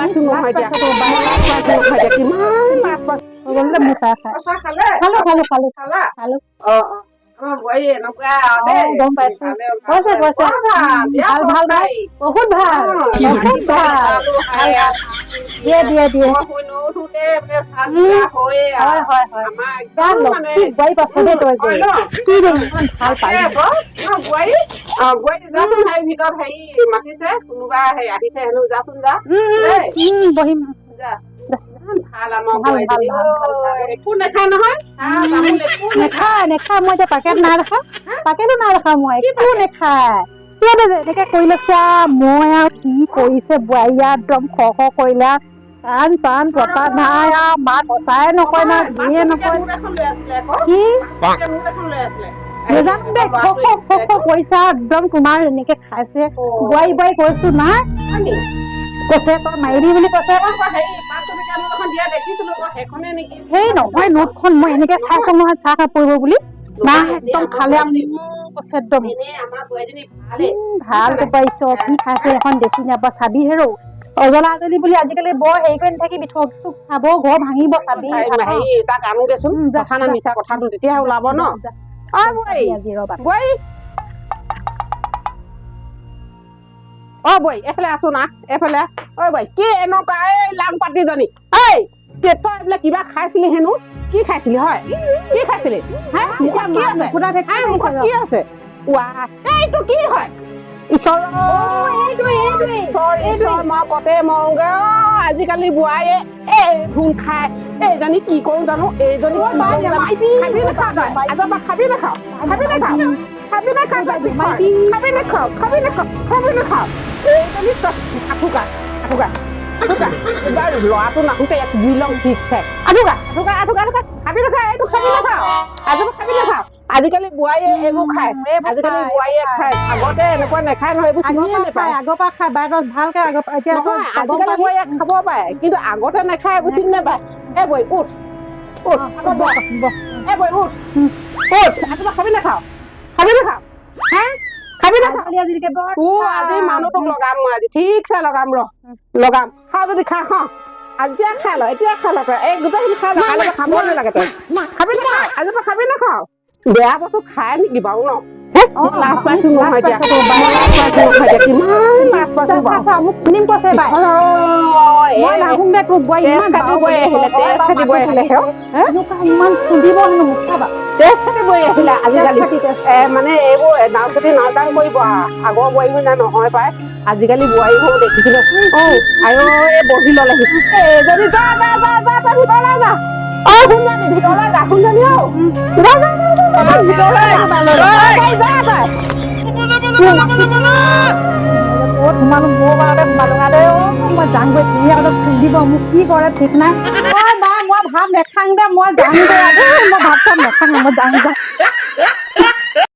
পাইছো নহয় এতিয়া লাজ পাইছো নহয় এতিয়া কিমান লাজ পাইছো বললে মুছা খাই চাহ খালে খালো খালো খালো খালা খালো অ অ আমাৰ বোৱাৰী এনেকুৱা দেই গম পাইছো কৈছে কৈছে ভাল ভাল ভাল বহুত ভাল বহুত ভাল দিয়ে দিয়ে দিয়ে হয় হয় হয় তাৰ লক্ষী বোৱাৰী পাছে দেই তই যে কি দেই ইমান ভাল পালি বোৱাৰী যাচোন সেই ভিতৰত হেৰি মাতিছে কোনোবা হেৰি আহিছে হেনো যাচোন যা বহিম যা ভাল আমাৰ ভাল ভাল বোৱাৰীজনী ভাল ভাল ভাল একো নাখায় নহয় তামোল একো নেখায় নেখায় মই এতিয়া পাকেট নাই দেখা পাকেটো নাই দেখা মই একো নেখায় কিয় যে এনেকে কৰি লৈছে মই আৰু কি কৰিছে বোৱাৰী একদম খ কৰিলে কাণ চান পতা নাই আৰু মাত সঁচাই নকয় না যিয়ে নকয় কি নেজানো দেই পইচা একদম তোমাৰ এনেকে খাইছে বোৱাৰী বোৱাৰী কৈছো নাই কৈছে তই মাৰিবি বুলি কৈছে সেই নহয় নোটখন মই এনেকে চাইছো নহয় চাহ কাপ পৰিব বুলি না একদম খালে কৈছে একদম ভাল পাইছ কি খাইছে এখন দেখি নাপা চাবি হেৰৌ অজলা অজলি বুলি আজিকালি বৰ হেৰি কৰি নাথাকিবি ঠগ খাব ঘৰ ভাঙিব চাবি হেৰি তাক আনো দেচোন সঁচা না মিছা কথাটো তেতিয়াহে ওলাব ন অ বৈ এইফালে আছো না এইফালে ঐ বৈ কি এনেকুৱা এই লাং পাতিজনী এই তই এইবিলাক কিবা খাইছিলি হেনো কি খাইছিলি হয় কি খাইছিলি কি আছে এইটো কি হয় ঈশ্বৰ মই কতে মওঁগে আজিকালি বোৱাৰীয়ে এই ভুল খাই এইজনী কি কৰো জানো এইজনী খাবি নাখাও তই আজিৰ পৰা খাবি নাখাও খাবি নাখাও খাবি নাখাও খাবি নাখাও খাবি নাখাও খাবি নাখাও এইজনী আঠুকা আঠুকা আঠুকা এইবাৰ ল'ৰাটো নাহোতে এক বিলং ঠিকছে আঠুকা আঠুকা আঠুকা আঠুকা খাবি নাখাও এইটো খাবি নাখাও আজিৰ পৰা খাবি নাখাও আজিকালি বোৱাৰীয়ে এইবোৰ খায় আজিকালি বোৱাৰীয়ে খায় আগতে এনেকুৱা নেখায় নহয় এইবোৰ চিনিয়ে নাপায় আগৰ পৰা খাই বাহিৰত ভালকে আগৰ এতিয়া আজিকালি বোৱাৰীয়ে খাব পাৰে কিন্তু আগতে নেখায় এইবোৰ চিনি নাপায় এই বৈ উঠ উঠ এই বৈ উঠ উঠ আজিৰ পৰা খাবি নাখাও খাবি নাখাও হা খাবি নাখাও আজি মানুহটোক লগাম মই আজি ঠিকছে লগাম লগাম খাওঁ যদি খা হ এতিয়া খাই ল এতিয়া খাই ল তই এই গোটেইখিনি খাই ল কাইলৈ খাব নালাগে তই খাবি নাখাও আজিৰ পৰা খাবি নাখাও বেয়া বস্তু খাই নেকি বাৰু ন লাজ পাইছো নহয় এতিয়া কিমান লাজ পাইছো বাৰু মোক শুনিম কৈছে ইমান খুন্দিব আহিলে আজিকালি মানে এইবোৰ নাচপতি নাচ কৰিব আগৰ বোৱাৰীবোৰ নহয় পাই আজিকালি বোৱাৰীবোৰ দেখিছিলে আৰু এই বহি ললেহি যদি যা যা যা যা তই ভিতৰলৈ যা শুনজানি ভিতৰলৈ যা শুনজানি ক'ত সোমালো মোৰ বাৰতে সোমালো মই যামগৈ তুমি অলপ খুন্দিব মোক কি কৰে ঠিক নাই মই ভাত নেখাং দে মই যামগৈ মই ভাত চাত নেখাং মই যাম